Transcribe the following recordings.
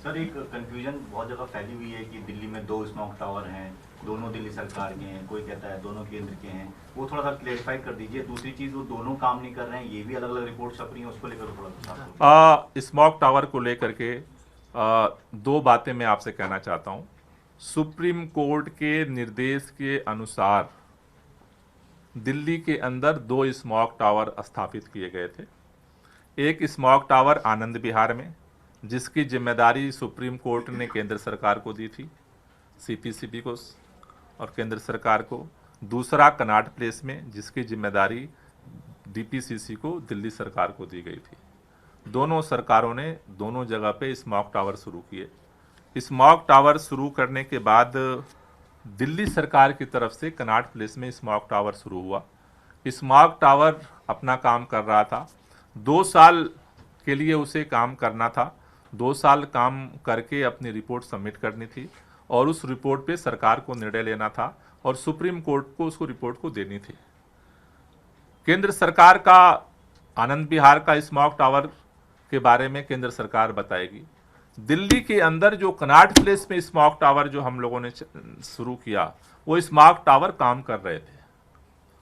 Sir एक confusion बहुत जगह फैली हुई है कि दिल्ली में 2 स्मॉग टावर हैं, दोनों दिल्ली सरकार के हैं, कोई कहता है दोनों केंद्र के हैं। वो थोड़ा सा क्लेरिफाई कर दीजिए। दूसरी चीज़, वो दोनों काम नहीं कर रहे हैं, ये भी अलग अलग रिपोर्ट छप रही हैं, उसको लेकर थोड़ा सा स्मॉग टावर को लेकर के दो बातें मैं आपसे कहना चाहता हूं। सुप्रीम कोर्ट के निर्देश के अनुसार दिल्ली के अंदर 2 स्मॉग टावर स्थापित किए गए थे। एक स्मॉग टावर आनंद विहार में, जिसकी जिम्मेदारी सुप्रीम कोर्ट ने केंद्र सरकार को दी थी, सीपीसीबी को और केंद्र सरकार को। दूसरा कनॉट प्लेस में, जिसकी जिम्मेदारी डीपीसीसी को, दिल्ली सरकार को दी गई थी। दोनों सरकारों ने दोनों जगह पे स्मॉग टावर शुरू किए। स्मॉग टावर शुरू करने के बाद दिल्ली सरकार की तरफ से कनॉट प्लेस में स्मॉग टावर शुरू हुआ। स्मॉग टावर अपना काम कर रहा था, 2 साल के लिए उसे काम करना था। 2 साल काम करके अपनी रिपोर्ट सबमिट करनी थी और उस रिपोर्ट पे सरकार को निर्णय लेना था और सुप्रीम कोर्ट को उसको रिपोर्ट को देनी थी। केंद्र सरकार का आनंद विहार का स्मॉग टावर के बारे में केंद्र सरकार बताएगी। दिल्ली के अंदर जो कनॉट प्लेस में स्मॉग टावर जो हम लोगों ने शुरू किया, वो स्मॉग टावर काम कर रहे थे।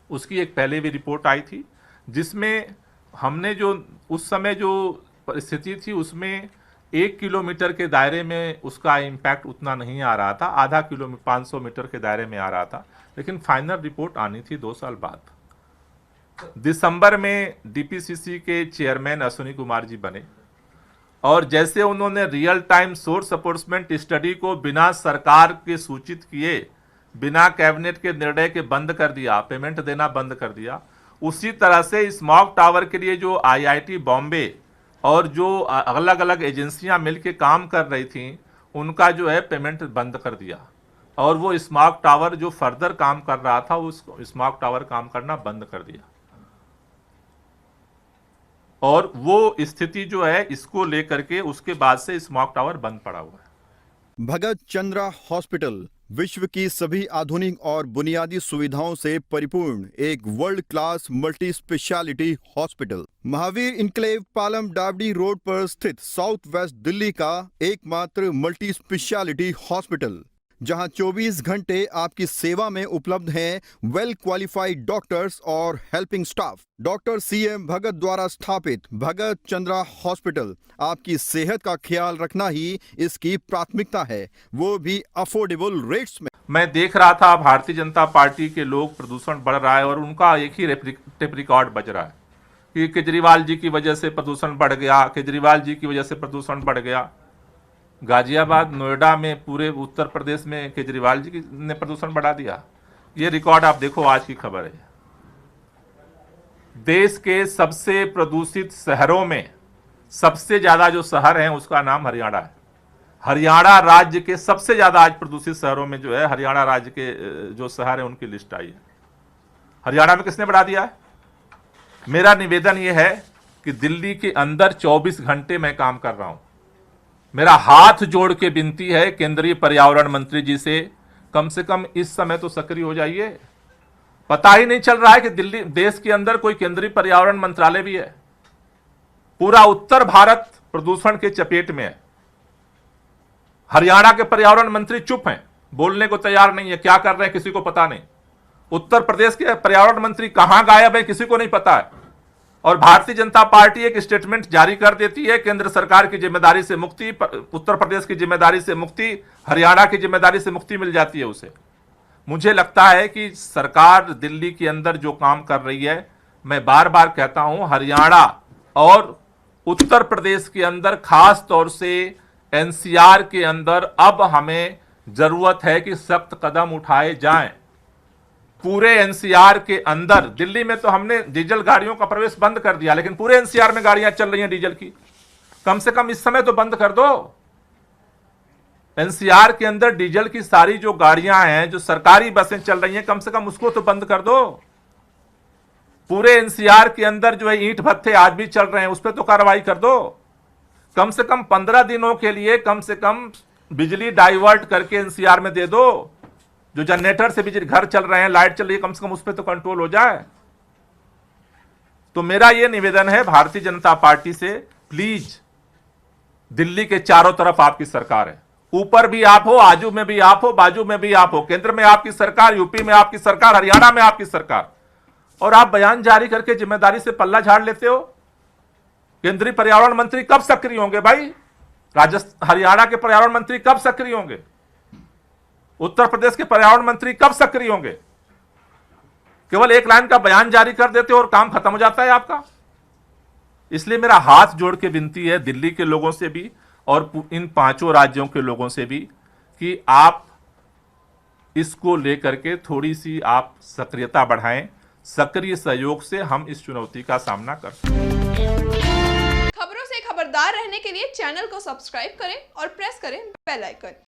उसकी एक पहले भी रिपोर्ट आई थी, जिसमें हमने जो उस समय जो परिस्थिति थी, उसमें 1 किलोमीटर के दायरे में उसका इम्पैक्ट उतना नहीं आ रहा था, आधा किलोमीटर 500 मीटर के दायरे में आ रहा था। लेकिन फाइनल रिपोर्ट आनी थी 2 साल बाद। दिसंबर में डीपीसीसी के चेयरमैन अश्विनी कुमार जी बने और जैसे उन्होंने रियल टाइम सोर्स अप्रोचमेंट स्टडी को बिना सरकार के सूचित किए, बिना कैबिनेट के निर्णय के बंद कर दिया, पेमेंट देना बंद कर दिया, उसी तरह से स्मॉग टावर के लिए जो आईआईटी बॉम्बे और जो अलग अलग एजेंसियां मिलकर काम कर रही थीं, उनका जो है पेमेंट बंद कर दिया और वो स्मॉग टावर जो फर्दर काम कर रहा था, उस स्मॉग टावर काम करना बंद कर दिया। और वो स्थिति जो है, इसको लेकर के उसके बाद से स्मॉग टावर बंद पड़ा हुआ है। भगत चंद्रा हॉस्पिटल विश्व की सभी आधुनिक और बुनियादी सुविधाओं से परिपूर्ण एक world class multi speciality hospital, Mahavir enclave Palam Dabri road पर स्थित साउथ वेस्ट दिल्ली का एकमात्र मल्टी स्पेशलिटी हॉस्पिटल, जहां 24 घंटे आपकी सेवा में उपलब्ध हैं वेल क्वालिफाइड डॉक्टर्स और हेल्पिंग स्टाफ। डॉक्टर सीएम भगत द्वारा स्थापित भगत चंद्रा हॉस्पिटल आपकी सेहत का ख्याल रखना ही इसकी प्राथमिकता है, वो भी अफोर्डेबल रेट्स में। मैं देख रहा था भारतीय जनता पार्टी के लोग, प्रदूषण बढ़ रहा है और उनका एक ही टेप रिकॉर्ड बज रहा है कि केजरीवाल जी की वजह से प्रदूषण बढ़ गया, केजरीवाल जी की वजह से प्रदूषण बढ़ गया। गाजियाबाद, नोएडा में, पूरे उत्तर प्रदेश में केजरीवाल जी ने प्रदूषण बढ़ा दिया। ये रिकॉर्ड आप देखो, आज की खबर है। देश के सबसे प्रदूषित शहरों में सबसे ज्यादा जो शहर है, उसका नाम हरियाणा है। हरियाणा राज्य के सबसे ज्यादा आज प्रदूषित शहरों में जो है, हरियाणा राज्य के जो शहर है उनकी लिस्ट आई है। हरियाणा में किसने बढ़ा दिया है? मेरा निवेदन यह है कि दिल्ली के अंदर 24 घंटे मैं काम कर रहा हूं। मेरा हाथ जोड़ के विनती है केंद्रीय पर्यावरण मंत्री जी से, कम से कम इस समय तो सक्रिय हो जाइए। पता ही नहीं चल रहा है कि दिल्ली, देश के अंदर कोई केंद्रीय पर्यावरण मंत्रालय भी है। पूरा उत्तर भारत प्रदूषण के चपेट में है। हरियाणा के पर्यावरण मंत्री चुप हैं, बोलने को तैयार नहीं है, क्या कर रहे हैं किसी को पता नहीं। उत्तर प्रदेश के पर्यावरण मंत्री कहां गायब है, किसी को नहीं पता है। और भारतीय जनता पार्टी एक स्टेटमेंट जारी कर देती है, केंद्र सरकार की जिम्मेदारी से मुक्ति, उत्तर प्रदेश की जिम्मेदारी से मुक्ति, हरियाणा की जिम्मेदारी से मुक्ति मिल जाती है उसे। मुझे लगता है कि सरकार दिल्ली के अंदर जो काम कर रही है, मैं बार बार कहता हूं, हरियाणा और उत्तर प्रदेश के अंदर, खास तौर से एनसीआर के अंदर अब हमें जरूरत है कि सख्त कदम उठाए जाएं। पूरे एनसीआर के अंदर, दिल्ली में तो हमने डीजल गाड़ियों का प्रवेश बंद कर दिया, लेकिन पूरे एनसीआर में गाड़ियां चल रही हैं डीजल की। कम से कम इस समय तो बंद कर दो। एनसीआर के अंदर डीजल की सारी जो गाड़ियां हैं, जो सरकारी बसें चल रही हैं, कम से कम उसको तो बंद कर दो। पूरे एनसीआर के अंदर जो है ईंट भट्ठे आज भी चल रहे हैं, उस पर तो कार्रवाई कर दो। कम से कम 15 दिनों के लिए कम से कम बिजली डाइवर्ट करके एनसीआर में दे दो। जो जनरेटर से बिजली, घर चल रहे हैं, लाइट चल रही है, कम से कम उस पर तो कंट्रोल हो जाए। तो मेरा यह निवेदन है भारतीय जनता पार्टी से, प्लीज दिल्ली के चारों तरफ आपकी सरकार है, ऊपर भी आप हो, आजू में भी आप हो, बाजू में भी आप हो, केंद्र में आपकी सरकार, यूपी में आपकी सरकार, हरियाणा में आपकी सरकार, और आप बयान जारी करके जिम्मेदारी से पल्ला झाड़ लेते हो। केंद्रीय पर्यावरण मंत्री कब सक्रिय होंगे भाई? राजस्थान हरियाणा के पर्यावरण मंत्री कब सक्रिय होंगे? उत्तर प्रदेश के पर्यावरण मंत्री कब सक्रिय होंगे? केवल एक लाइन का बयान जारी कर देते हो और काम खत्म हो जाता है आपका। इसलिए मेरा हाथ जोड़ के विनती है दिल्ली के लोगों से भी और इन 5 राज्यों के लोगों से भी कि आप इसको लेकर के थोड़ी सी आप सक्रियता बढ़ाएं। सक्रिय सहयोग से हम इस चुनौती का सामना कर सकते हैं। खबरों से खबरदार रहने के लिए चैनल को सब्सक्राइब करें और प्रेस करें बेल आइकन।